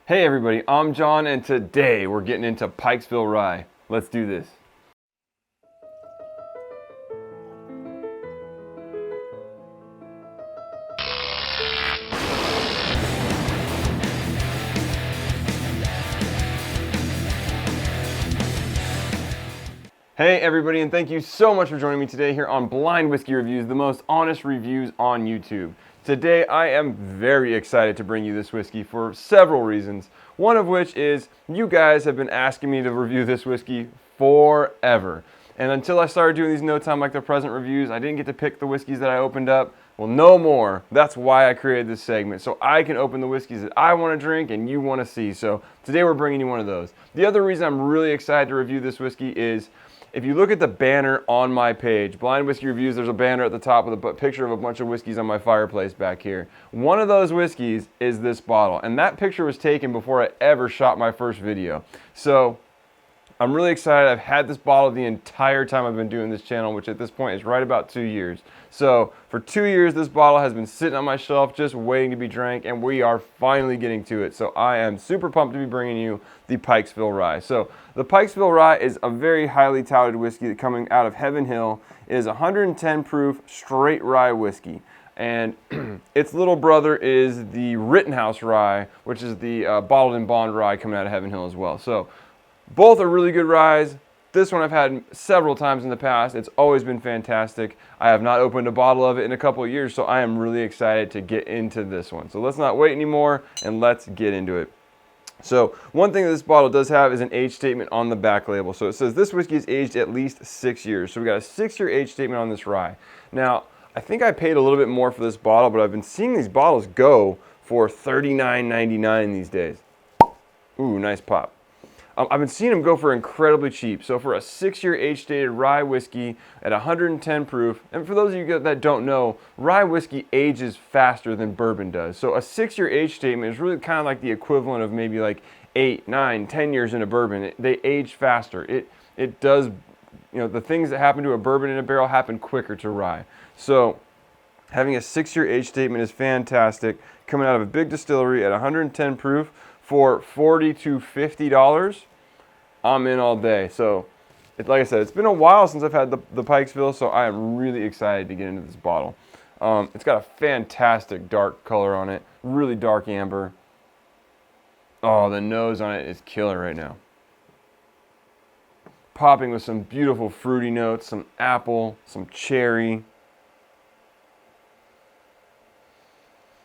Hey everybody, I'm John and today we're getting into Pikesville Rye. Let's do this. Hey everybody, and thank you so much for joining me today here on Blind Whiskey Reviews, the most honest reviews on YouTube. Today I am very excited to bring you this whiskey for several reasons. One of which is you guys have been asking me to review this whiskey forever. And until I started doing these No Time Like the Present reviews, I didn't get to pick the whiskeys that I opened up. Well, no more. That's why I created this segment, so I can open the whiskeys that I want to drink and you want to see. So today we're bringing you one of those. The other reason I'm really excited to review this whiskey is if you look at the banner on my page, Blind Whiskey Reviews, there's a banner at the top with a picture of a bunch of whiskeys on my fireplace back here. One of those whiskeys is this bottle, and that picture was taken before I ever shot my first video. So I'm really excited. I've had this bottle the entire time I've been doing this channel, which at this point is right about 2 years. So for 2 years, this bottle has been sitting on my shelf just waiting to be drank, and we are finally getting to it. So I am super pumped to be bringing you the Pikesville Rye. So the Pikesville Rye is a very highly touted whiskey coming out of Heaven Hill. It is 110 proof straight rye whiskey. And its little brother is the Rittenhouse Rye, which is the bottled in bond rye coming out of Heaven Hill as well. So both are really good ryes. This one I've had several times in the past. It's always been fantastic. I have not opened a bottle of it in a couple of years, so I am really excited to get into this one. So let's not wait anymore and let's get into it. So one thing that this bottle does have is an age statement on the back label. So it says this whiskey is aged at least 6 years. So we got a 6-year age statement on this rye. Now, I think I paid a little bit more for this bottle, but I've been seeing these bottles go for $39.99 these days. Ooh, nice pop. I've been seeing them go for incredibly cheap. So for a 6-year age-stated rye whiskey at 110 proof, and for those of you that don't know, rye whiskey ages faster than bourbon does. So a 6-year age statement is really kind of like the equivalent of maybe like 8, 9, 10 years in a bourbon. They age faster. It does, you know, the things that happen to a bourbon in a barrel happen quicker to rye. So having a 6-year age statement is fantastic. Coming out of a big distillery at 110 proof, for $40 to $50, I'm in all day. So, like I said, it's been a while since I've had the Pikesville, so I am really excited to get into this bottle. It's got a fantastic dark color on it, really dark amber. Oh, the nose on it is killer right now. Popping with some beautiful fruity notes, some apple, some cherry.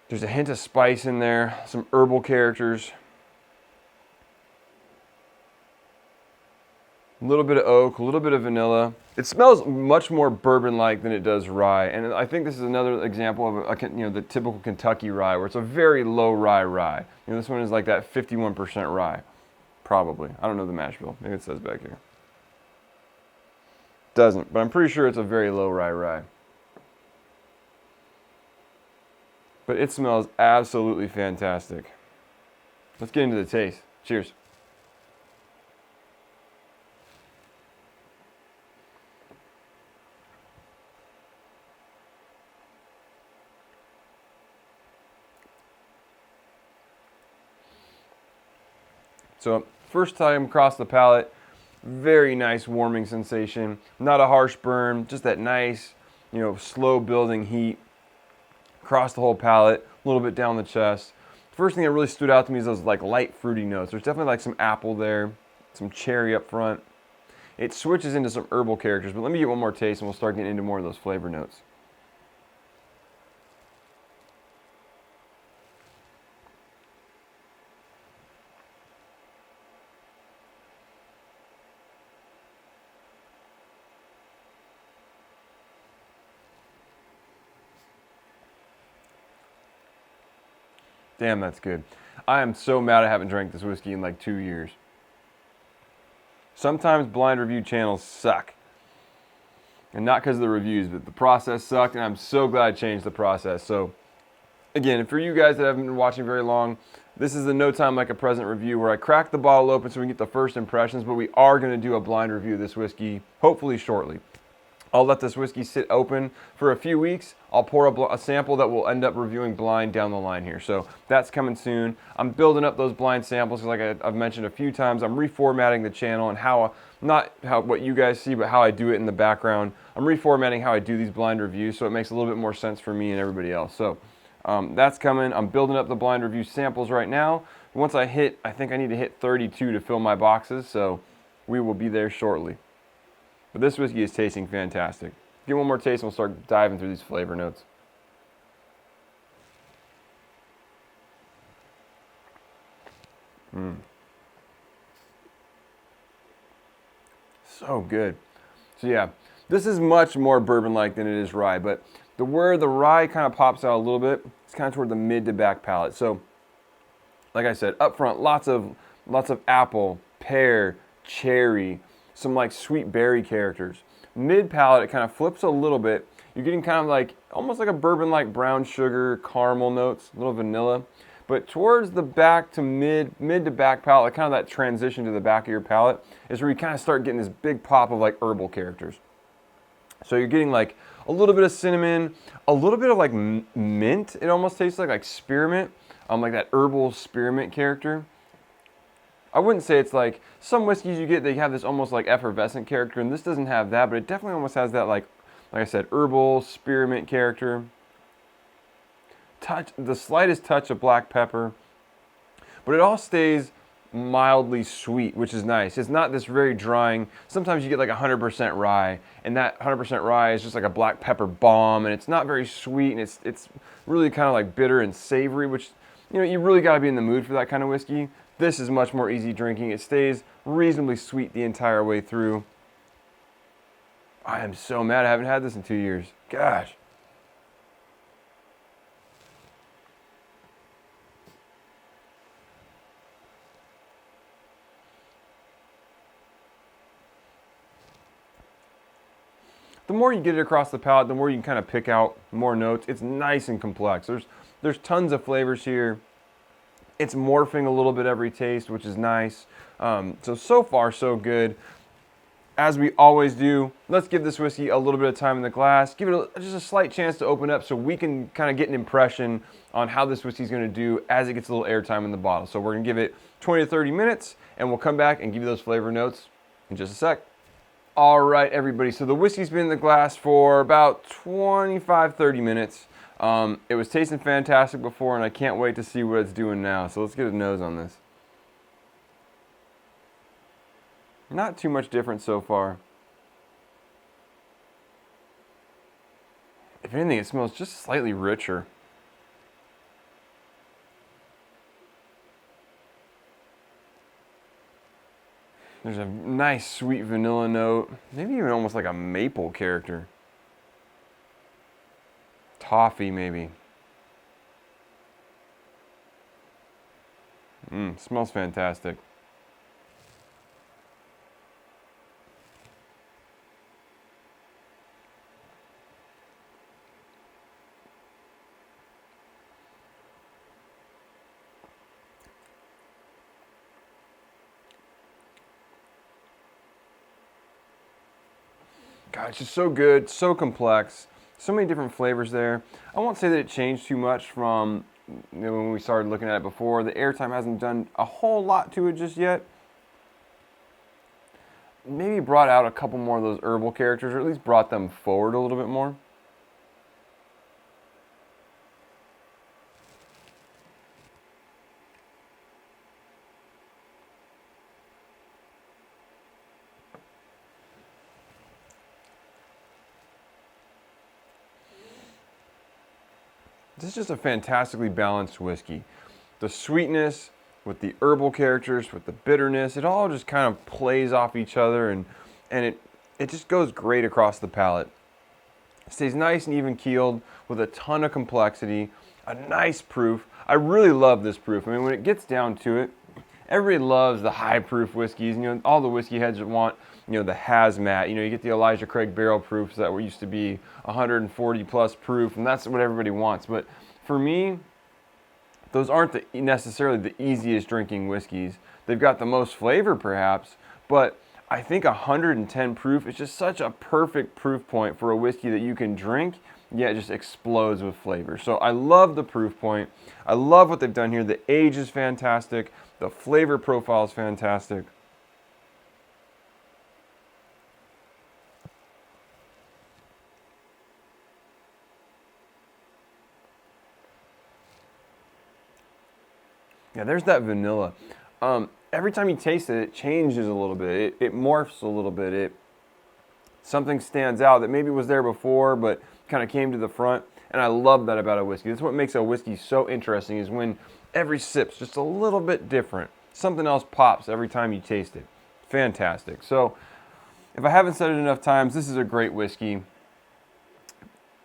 There's a hint of spice in there, some herbal characters. A little bit of oak, a little bit of vanilla. It smells much more bourbon-like than it does rye, and I think this is another example of the typical Kentucky rye, where it's a very low rye. This one is like that 51% rye, probably. I don't know the mash bill. Maybe it says back here. Doesn't, but I'm pretty sure it's a very low rye. But it smells absolutely fantastic. Let's get into the taste. Cheers. So first time across the palate, very nice warming sensation. Not a harsh burn, just that nice, slow building heat across the whole palate, a little bit down the chest. First thing that really stood out to me is those like light fruity notes. There's definitely like some apple there, some cherry up front. It switches into some herbal characters, but let me get one more taste and we'll start getting into more of those flavor notes. Damn, that's good. I am so mad I haven't drank this whiskey in like 2 years. Sometimes blind review channels suck. And not because of the reviews, but the process sucked, and I'm so glad I changed the process. So, again, for you guys that haven't been watching very long, this is the No Time Like a Present review where I crack the bottle open so we can get the first impressions, but we are going to do a blind review of this whiskey, hopefully shortly. I'll let this whiskey sit open for a few weeks. I'll pour a sample that we'll end up reviewing blind down the line here. So that's coming soon. I'm building up those blind samples because like I've mentioned a few times, I'm reformatting the channel and not what you guys see, but how I do it in the background. I'm reformatting how I do these blind reviews so it makes a little bit more sense for me and everybody else. So that's coming. I'm building up the blind review samples right now. Once I think I need to hit 32 to fill my boxes, so we will be there shortly. But this whiskey is tasting fantastic. Give one more taste and we'll start diving through these flavor notes. So good. So yeah, this is much more bourbon-like than it is rye, but where the rye kind of pops out a little bit, it's kind of toward the mid to back palate. So, like I said, up front, lots of apple, pear, cherry, some like sweet berry characters. Mid palate, it kind of flips a little bit. You're getting kind of like almost like a bourbon-like brown sugar, caramel notes, a little vanilla. But towards the back to mid to back palate, like kind of that transition to the back of your palate, is where you kind of start getting this big pop of like herbal characters. So you're getting like a little bit of cinnamon, a little bit of like mint. It almost tastes like spearmint, like that herbal spearmint character. I wouldn't say it's like some whiskeys you get, they have this almost like effervescent character, and this doesn't have that, but it definitely almost has that like I said, herbal spearmint character. The slightest touch of black pepper, but it all stays mildly sweet, which is nice. It's not this very drying. Sometimes you get like 100% rye, and that 100% rye is just like a black pepper bomb, and it's not very sweet, and it's really kind of like bitter and savory, which, you know, you really got to be in the mood for that kind of whiskey. This is much more easy drinking. It stays reasonably sweet the entire way through. I am so mad I haven't had this in 2 years. Gosh. The more you get it across the palate, the more you can kind of pick out more notes. It's nice and complex. There's tons of flavors here. It's morphing a little bit every taste, which is nice. So far, so good. As we always do, let's give this whiskey a little bit of time in the glass. Give it just a slight chance to open up so we can kind of get an impression on how this whiskey is going to do as it gets a little airtime in the bottle. So we're going to give it 20 to 30 minutes, and we'll come back and give you those flavor notes in just a sec. All right, everybody. So the whiskey's been in the glass for about 25, 30 minutes. It was tasting fantastic before, and I can't wait to see what it's doing now. So let's get a nose on this. Not too much different so far. If anything, it smells just slightly richer. There's a nice sweet vanilla note, maybe even almost like a maple character. Toffee, maybe. Smells fantastic. God, it's just so good, so complex, so many different flavors there. I won't say that it changed too much from when we started looking at it before. The airtime hasn't done a whole lot to it just yet. Maybe brought out a couple more of those herbal characters, or at least brought them forward a little bit more. This is just a fantastically balanced whiskey. The sweetness with the herbal characters, with the bitterness, it all just kind of plays off each other, and it just goes great across the palate. It stays nice and even keeled with a ton of complexity, a nice proof. I really love this proof. I mean, when it gets down to it, everybody loves the high proof whiskeys. You know, all the whiskey heads that want, you know, the hazmat. You know, you get the Elijah Craig barrel proofs that were used to be 140 plus proof, and that's what everybody wants. But for me, those aren't necessarily the easiest drinking whiskeys. They've got the most flavor, perhaps, but I think 110 proof is just such a perfect proof point for a whiskey that you can drink, yet it just explodes with flavor. So I love the proof point. I love what they've done here. The age is fantastic. The flavor profile is fantastic. Yeah, there's that vanilla. Every time you taste it, it changes a little bit. It morphs a little bit. Something stands out that maybe was there before, but kind of came to the front. And I love that about a whiskey. That's what makes a whiskey so interesting, is when every sip's just a little bit different. Something else pops every time you taste it. Fantastic. So if I haven't said it enough times, this is a great whiskey.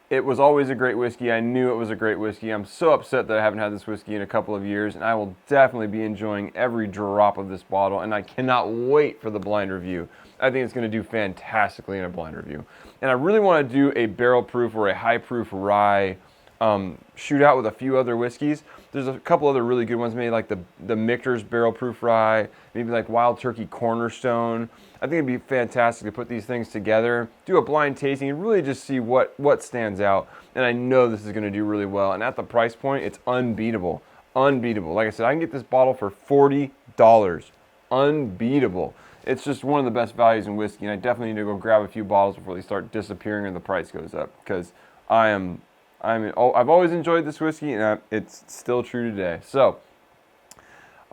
It was always a great whiskey. I knew it was a great whiskey. I'm so upset that I haven't had this whiskey in a couple of years, and I will definitely be enjoying every drop of this bottle, and I cannot wait for the blind review. I think it's going to do fantastically in a blind review. And I really want to do a barrel proof or a high proof rye shootout with a few other whiskeys. There's a couple other really good ones, maybe like the Michter's barrel proof rye, maybe like Wild Turkey Cornerstone. I think it'd be fantastic to put these things together, do a blind tasting, and really just see what stands out. And I know this is going to do really well. And at the price point, it's unbeatable. Unbeatable. Like I said, I can get this bottle for $40. Unbeatable. It's just one of the best values in whiskey, and I definitely need to go grab a few bottles before they start disappearing and the price goes up, because I've always enjoyed this whiskey, and it's still true today. So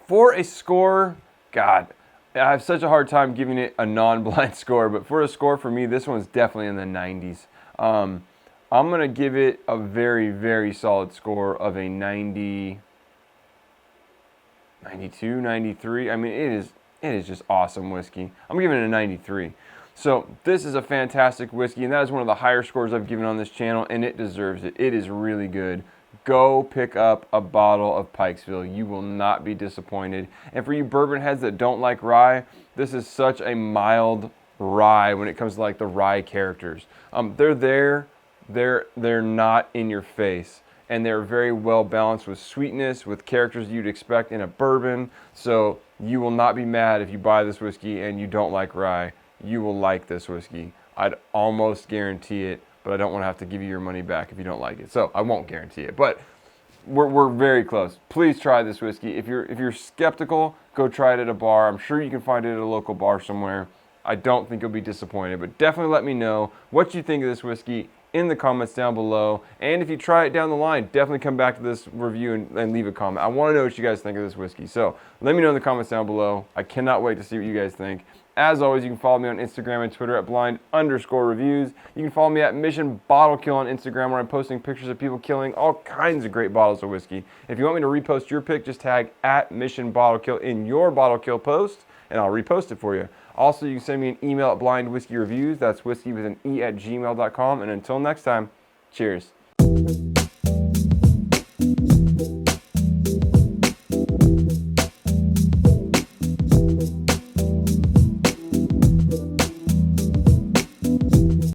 for a score, God, I have such a hard time giving it a non-blind score, but for a score for me, this one's definitely in the 90s. I'm going to give it a very, very solid score of a 90, 92, 93. I mean, it is just awesome whiskey. I'm giving it a 93. So this is a fantastic whiskey, and that is one of the higher scores I've given on this channel, and it deserves it. It is really good. Go pick up a bottle of Pikesville. You will not be disappointed. And for you bourbon heads that don't like rye, this is such a mild rye when it comes to like the rye characters. They're there. They're not in your face. And they're very well balanced with sweetness, with characters you'd expect in a bourbon. So you will not be mad if you buy this whiskey and you don't like rye. You will like this whiskey. I'd almost guarantee it, but I don't want to have to give you your money back if you don't like it. So I won't guarantee it, but we're very close. Please try this whiskey. If you're skeptical, go try it at a bar. I'm sure you can find it at a local bar somewhere. I don't think you'll be disappointed, but definitely let me know what you think of this whiskey in the comments down below. And if you try it down the line, definitely come back to this review and leave a comment. I want to know what you guys think of this whiskey. So let me know in the comments down below. I cannot wait to see what you guys think. As always, you can follow me on Instagram and Twitter at blind_reviews. You can follow me at Mission Bottle Kill on Instagram, where I'm posting pictures of people killing all kinds of great bottles of whiskey. If you want me to repost your pic, just tag at Mission Bottle Kill in your bottle kill post, and I'll repost it for you. Also, you can send me an email at blindwhiskeyreviews. That's whiskey with an E at gmail.com. And until next time, cheers.